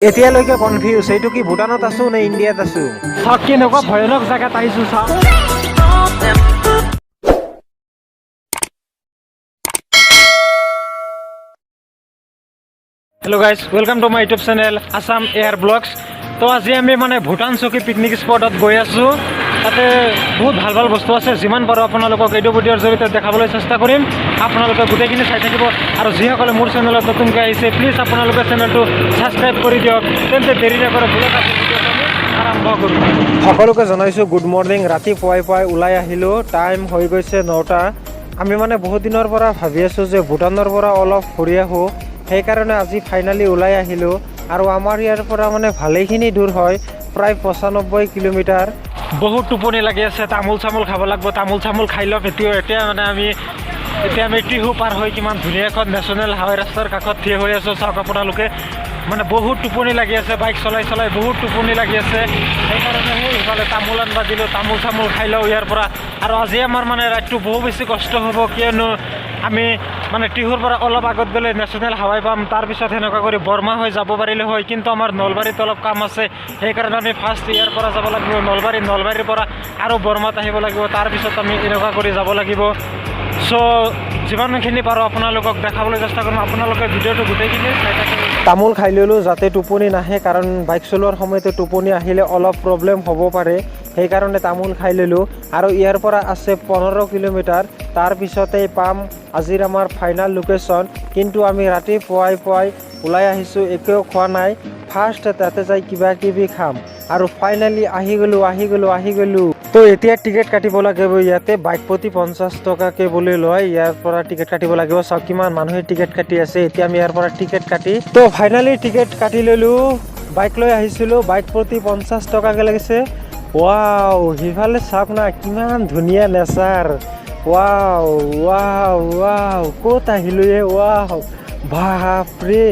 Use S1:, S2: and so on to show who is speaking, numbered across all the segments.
S1: এতিয়ালৈকে কনফিউজ, এইটো কি ভূটানত আছো নে ইণ্ডিয়াত আছো।
S2: চাওক কেনেকুৱা ভয়ানক জেগাত আহিছো চাওক। Hello' guys, welcome to my YouTube channel Assam air blogs. তো আজি আমি ভূটান চকী পিকনিক স্পটত গৈ আছোঁ। তাতে বহুত ভাল ভাল বস্তু আছে, যিমান পাৰোঁ আপোনালোকক এইটো ভিডিঅ'ৰ জৰিয়তে দেখাবলৈ চেষ্টা কৰিম। আপোনালোকে গোটেইখিনি চাই থাকিব, আৰু যিসকলে মোৰ চেনেলত নতুনকৈ আহিছে প্লিজ আপোনালোকে চেনেলটো ছাবস্ক্ৰাইব কৰি দিয়ক। তেন্তে দেৰি নকৰে ব্লগ আৰম্ভ কৰোঁ।
S1: সকলোকে জনাইছোঁ গুড মৰ্ণিং। ৰাতিপুৱাই ওলাই আহিলোঁ, টাইম হৈ গৈছে 9টা। আমি বহুত দিনৰ পৰা ভাবি আছোঁ যে ভূটানৰ পৰা অলপ ফুৰি আহোঁ, সেইকাৰণে আজি ফাইনেলি ওলাই আহিলোঁ। আৰু আমাৰ ইয়াৰ পৰা ভালেখিনি দূৰ হয়, প্ৰায় 95 কিলোমিটাৰ।
S2: বহুত টোপনি লাগি আছে, তামোল চামোল খাব লাগিব, তামোল চামোল খাই লওক। এতিয়া আমি টিহু পাৰ হৈ কিমান ধুনীয়া এখন নেশ্যনেল হাইৱে ৰাস্তাৰ কাষত থিয় হৈ আছোঁ। চাওক আপোনালোকে, বহুত টোপনি লাগি আছে, বাইক চলাই বহুত টোপনি লাগি আছে। সেইকাৰণে সেইফালে তামোল আনবা দিলোঁ, তামোল চামোল খাই লওঁ ইয়াৰ পৰা। আৰু আজি আমাৰ ৰাইডটো বহু বেছি কষ্ট হ'ব, কিয়নো আমি টিহুৰ পৰা অলপ আগত গ'লে নেশ্যনেল হাইৱে পাম, তাৰপিছত সেনেকুৱা কৰি বৰমা হৈ যাব পাৰিলে হয়, কিন্তু আমাৰ নলবাৰীত অলপ কাম আছে। সেইকাৰণে আমি ফাৰ্ষ্ট ইয়াৰ পৰা যাব লাগিব নলবাৰীৰ পৰা আৰু বৰমাত আহিব লাগিব, তাৰপিছত আমি এনেকুৱা কৰি যাব লাগিব। চ' যিমানখিনি পাৰোঁ আপোনালোকক দেখাবলৈ চেষ্টা কৰিম। আপোনালোকে ভিডিঅ'টো গোটেইখিনি চাই থাকিব।
S1: তামোল খাই ল'লোঁ যাতে টোপনি নাহে, কাৰণ বাইক চলোৱাৰ সময়তে টোপনি আহিলে অলপ প্ৰব্লেম হ'ব পাৰে, সেইকাৰণে তামোল খাই ল'লোঁ। আৰু ইয়াৰ পৰা আছে 15 কিলোমিটাৰ, তাৰপিছতেই পাম আজিৰ আমাৰ ফাইনেল লোকেশ্যন। কিন্তু আমি ৰাতিপুৱাই ওলাই আহিছোঁ, একোও খোৱা নাই। ফাৰ্ষ্ট তাতে যাই কিবা কিবি খাম, আৰু ফাইনেলি আহি গ'লোঁ। তো এতিয়া টিকেট কাটিব লাগিব ইয়াতে, বাইক প্ৰতি 50 টকাকৈ বুলি লয়। ইয়াৰ পৰা টিকেট কাটিব লাগিব। চাওক কিমান মানুহে টিকেট কাটি আছে। এতিয়া আমি ইয়াৰ পৰা টিকেট কাটি তো ফাইনেলি টিকেট কাটি ল'লোঁ। বাইক লৈ আহিছিলোঁ, বাইক প্ৰতি 50 টকাকৈ লাগিছে। ৱাও, সিফালে চাওক না, কিমান ধুনীয়া নেচাৰ। ৱাও, ক'ত আহিলোঁ ৱাও, বাপৰে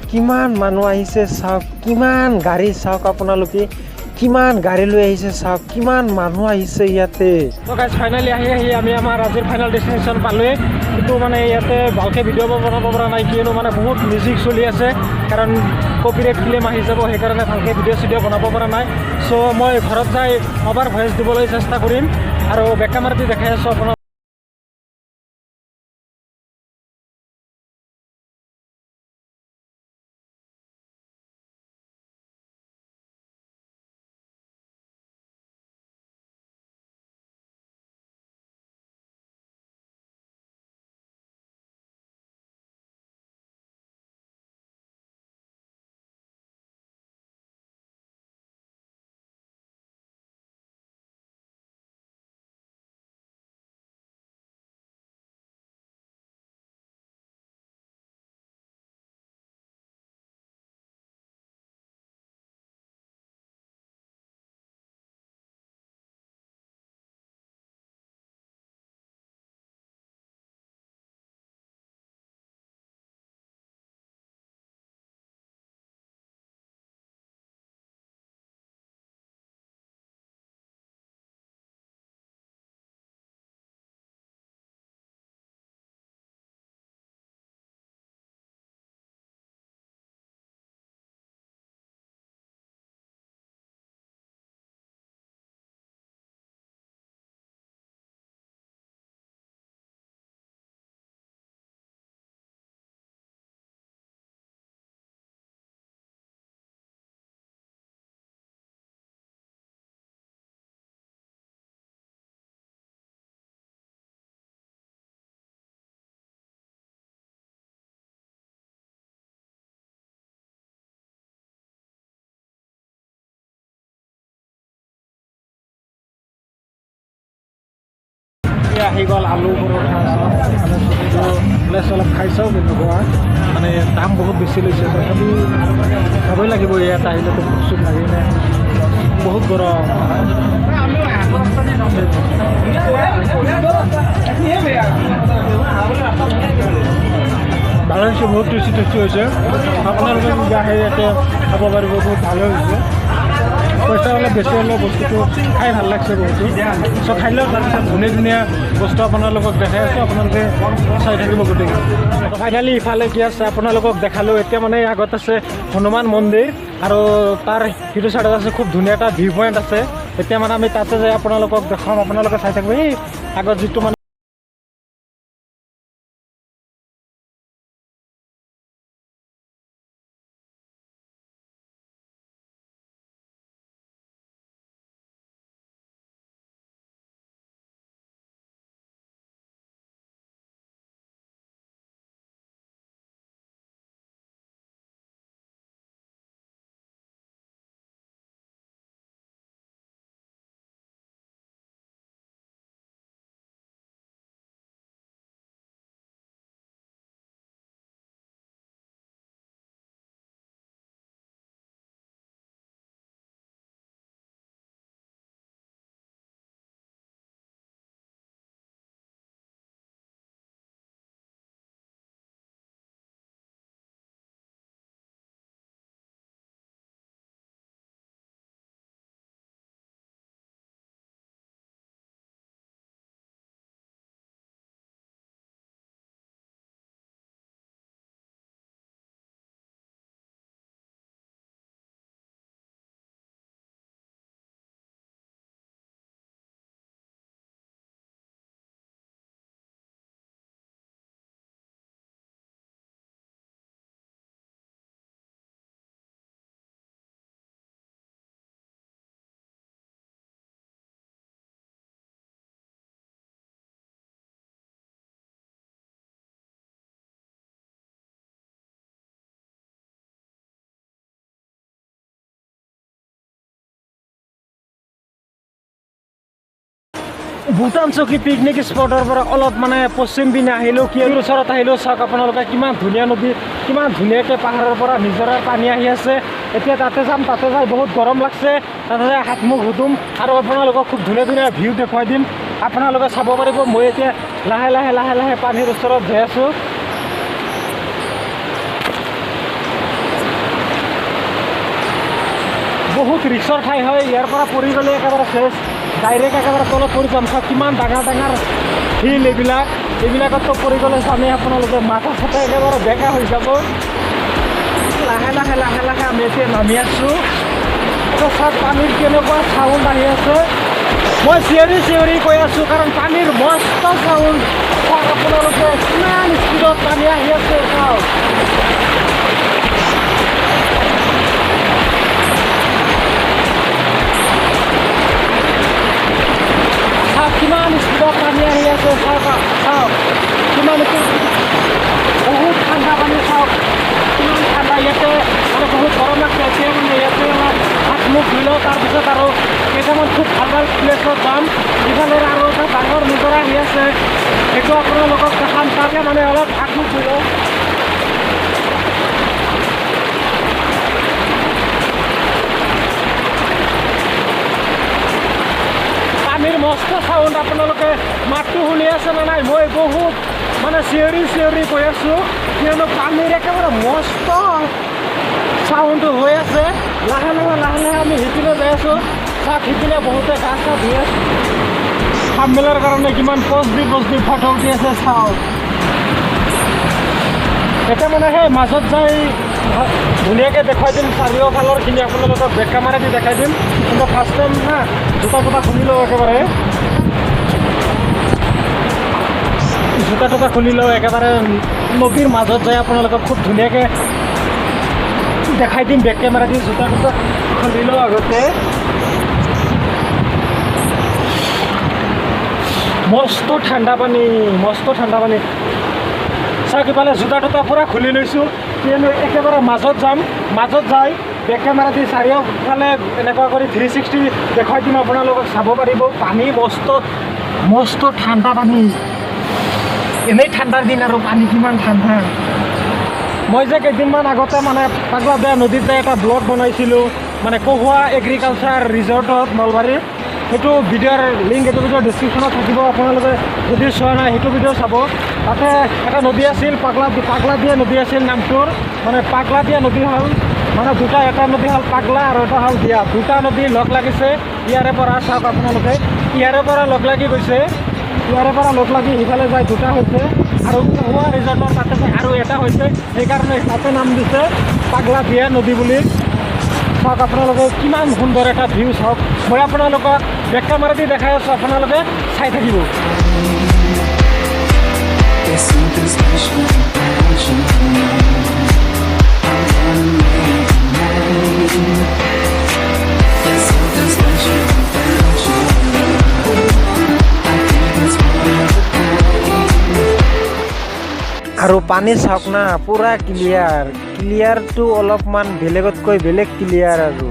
S1: কিমান মানুহ আহিছে। চাওক কিমান গাড়ী, চাওক আপোনালোকে কিমান গাড়ী লৈ আহিছে, চাওক কিমান মানুহ আহিছে ইয়াতে।
S2: তো গাইজ, ফাইনেলি আহি আমি আমাৰ আজিৰ ফাইনেল ডেষ্টিনেশ্যন পালোঁৱে। কিন্তু ইয়াতে ভালকৈ ভিডিঅ' বনাব পৰা নাই, কিয়নো বহুত মিউজিক চলি আছে, কাৰণ কপিৰাইট ফিল্ম আহি যাব, সেইকাৰণে ভালকৈ ভিডিঅ' চিডিঅ' বনাব পৰা নাই। চ' মই ঘৰত যাই অভাৰ ভইচ দিবলৈ চেষ্টা কৰিম, আৰু বেক কেমেৰাটো দেখাই আছোঁ আপোনাক। আহি গ'ল আলু পৰঠা, অলপ খাই চাওঁ। কিন্তু দাম বহুত বেছি লৈছে, তথাপি খাবই লাগিব। ইয়াত আহিলেতো ভোক চোক লাগিলে, বহুত গৰম। ভাল হৈছে, বহুত টেষ্টি হৈছে। আপোনালোকে নিজে আহি ইয়াতে খাব পাৰিব, বহুত ভালে হৈছে। পইচা অলপ বেছি হ'লেও বস্তুটো খাই ভাল লাগছে বহুতো চ' খাই লওক তাৰপিছত ধুনীয়া ধুনীয়া বস্তু আপোনালোকক দেখাই আছোঁ আপোনালোকে চাই থাকিব গোটেই ফাইনেলি ইফালে কি আছে আপোনালোকক দেখালোঁ এতিয়া মানে আগত আছে হনুমান মন্দিৰ আৰু তাৰ সিটো চাইডত আছে খুব ধুনীয়া এটা ভিউ পইণ্ট আছে এতিয়া মানে আমি তাতে যাই আপোনালোকক দেখাম আপোনালোকে চাই থাকিব এই আগত যিটো মানে ভূটান চকী পিকনিক স্পটৰ পৰা অলপ মানে পশ্চিম পিনে আহিলোঁ কিয়ৰ ওচৰত আহিলোঁ চাওক আপোনালোকে কিমান ধুনীয়া নদী কিমান ধুনীয়াকৈ পাহাৰৰ পৰা নিজৰাৰ পানী আহি আছে এতিয়া তাতে যাম তাতে যাই বহুত গৰম লাগছে তাতে যাই হাত মুখ ধুম আৰু আপোনালোকক খুব ধুনীয়া ধুনীয়া ভিউ দেখুৱাই দিম আপোনালোকে চাব পাৰিব মই এতিয়া লাহে লাহে লাহে লাহে পানীৰ ওচৰত যাই আছোঁ বহুত ৰিক্সৰ ঠাই হয় ইয়াৰ পৰা পৰি গ'লে একেবাৰে চেছ ডাইৰেক্ট একেবাৰে তলত পৰি যাম চাওক কিমান ডাঙৰ ডাঙৰ শিল এইবিলাকতো পৰি গ'লে চামেই আপোনালোকে মাথা চাথা একেবাৰে বেকা হৈ যাব লাহে লাহে লাহে লাহে আমি এতিয়া নামি আছোঁ চাওক পানীৰ কেনেকুৱা চাউণ্ড আহি আছে মই চিঞৰি কৈ আছোঁ কাৰণ পানীৰ মস্ত চাউণ্ড চাওক আপোনালোকে কিমান স্পীডত পানী আহি আছে চাওক কিমান স্পীডত পানী আহি আছে চাওক কিমান বহুত ঠাণ্ডা পানী চাওক কিমান ঠাণ্ডা ইয়াতে মানে বহুত গৰম লাগছে এতিয়া মানে ইয়াতে অলপ হাত মুখ ধুই লওঁ তাৰপিছত আৰু কেইটামান খুব ভাল ভাল প্লেছত যাম ইফালে আৰু এটা ডাঙৰ নিজৰা আহি আছে সেইটো আপোনালোকক দেখাম তাতে মানে অলপ হাত মুখ ধুই লওঁ পানীৰ মস্ত চাউণ্ড আপোনালোকে মাতটো শুনি আছে নে নাই মই বহুত মানে চিঞৰি কৈ আছোঁ কিয়নো পানীৰ একেবাৰে মস্ত চাউণ্ডটো হৈ আছে লাহে লাহে আমি সিপিনে যাই আছোঁ চাওক সিপিনে বহুতে গা চা ধুই আছে খাপ মেলাৰ কাৰণে কিমান পষ্ট দি ফটো উঠি আছে চাওক এতিয়া মানে সেই মাজত যাই ধুনীয়াকৈ দেখুৱাই দিম চাৰিওফালৰখিনি আপোনালোকক বেক কেমেৰা দি দেখাই দিম কিন্তু ফাৰ্ষ্ট টাইম না জোতা খুলি লওঁ একেবাৰে জোতা খুলি লওঁ একেবাৰে নদীৰ মাজত যাই আপোনালোকক খুব ধুনীয়াকৈ দেখাই দিম বেক কেমেৰা দি জোতা খুলি লওঁ আগতে মস্ত ঠাণ্ডা পানী চাওক ইফালে জোতা পূৰা খুলি লৈছোঁ কিয়নো একেবাৰে মাজত যাই বেক কেমেৰা দি চাৰিওফালে এনেকুৱা কৰি 360 দেখুৱাই দিম আপোনালোকক চাব পাৰিব পানী মস্ত ঠাণ্ডা পানী এনেই ঠাণ্ডাৰ দিন আৰু পানী কিমান ঠাণ্ডা মই যে কেইদিনমান আগতে মানে পাগলাদিয়া নদীতে এটা ব্লগ বনাইছিলোঁ মানে কহুৱা এগ্ৰিকালচাৰ ৰিজৰ্টত নলবাৰীত সেইটো ভিডিঅ'ৰ লিংক এইটো ভিডিঅ'ৰ ডিছক্ৰিপশ্যনত থাকিব আপোনালোকে যদি চোৱা নাই সেইটো ভিডিঅ' চাব তাতে এটা নদী আছিল পাগলাদিয়া নদী আছিল নামটোৰ মানে পাগলাদিয়া নদী হ'ল মানে দুটা, এটা নদী হ'ল পাগলা আৰু এটা হ'ল দিয়া, দুটা নদী লগ লাগিছে ইয়াৰে পৰা। চাওক আপোনালোকে ইয়াৰে পৰা লগ লাগি গৈছে, ইয়াৰে পৰা লগ লাগি সিফালে যায় দুটা হৈছে, আৰু কহুৱা ৰিজৰ্টৰ তাতে আৰু এটা হৈছে, সেইকাৰণে তাতে নাম দিছে পাগলা দিয়া নদী বুলি। চাওক আপোনালোকে কিমান সুন্দৰ এটা ভিউ চাওক। মই আপোনালোকক বেক কেমেৰা দি দেখাই আছোঁ, আপোনালোকে চাই থাকিব।
S3: There's something special about you. I'm gonna make it mine. There's something special about you. I think it's one of a kind.
S1: আৰু পানী চাওক না, পুৰা ক্লিয়াৰ। ক্লিয়াৰটো অলপমান বেলেগতকৈ বেলেগ ক্লিয়াৰ। আৰু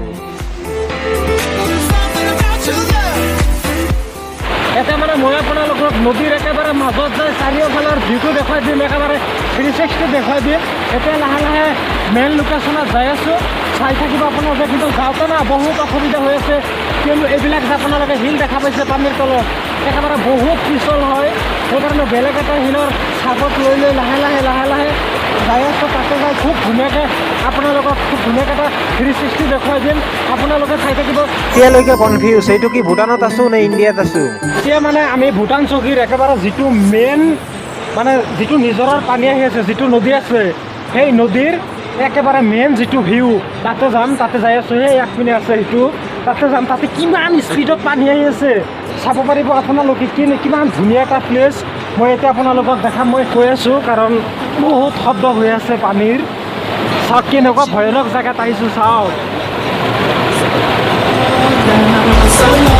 S2: এতিয়া মানে মই আপোনালোকক নদীৰ একেবাৰে মাজত যাই চাৰিওফালৰ ভিউটো দেখুৱাই দিম, একেবাৰে 360 দেখুৱাই দিম। এতিয়া লাহে লাহে মেইন লোকেশ্যনত যাই আছোঁ, চাই থাকিব আপোনালোকে। কিন্তু যাওঁতে না বহুত অসুবিধা হৈ আছে, কিয়নো এইবিলাক যে আপোনালোকে শিল দেখা পাইছে পানীৰ তলত, একেবাৰে বহুত পিছল হয়। সেইকাৰণে বেলেগ এটা শিলৰ চাপত লৈ লৈ লাহে লাহে যাই আছোঁ। তাতে যাই খুব ধুনীয়াকৈ আপোনালোকক খুব ধুনীয়াকৈ এটা 360 দেখুৱাই দিম, আপোনালোকে চাই থাকিব।
S1: এতিয়ালৈকে কনফিউজ, এইটো কি ভূটানত আছোঁ নে ইণ্ডিয়াত আছোঁ?
S2: এতিয়া মানে আমি ভূটান চকীৰ একেবাৰে যিটো মেইন মানে যিটো নিজৰাৰ পানী আহি আছে, যিটো নদী আছে, সেই নদীৰ একেবাৰে মেইন যিটো ভিউ, তাতে যাম। তাতে যাই আছোঁ, সেই এক পিনে আছে সেইটো, তাতে যাম। তাতে কিমান স্পীডত পানী আহি আছে চাব পাৰিব আপোনালোকে। কিমান ধুনীয়া এটা প্লেচ। মই এতিয়া আপোনালোকক দেখাম, মই কৈ আছোঁ, কাৰণ বহুত শব্দ হৈ আছে পানীৰ। চাওক কেনেকুৱা ভয়ানক জেগাত আহিছোঁ, চাওক।
S3: So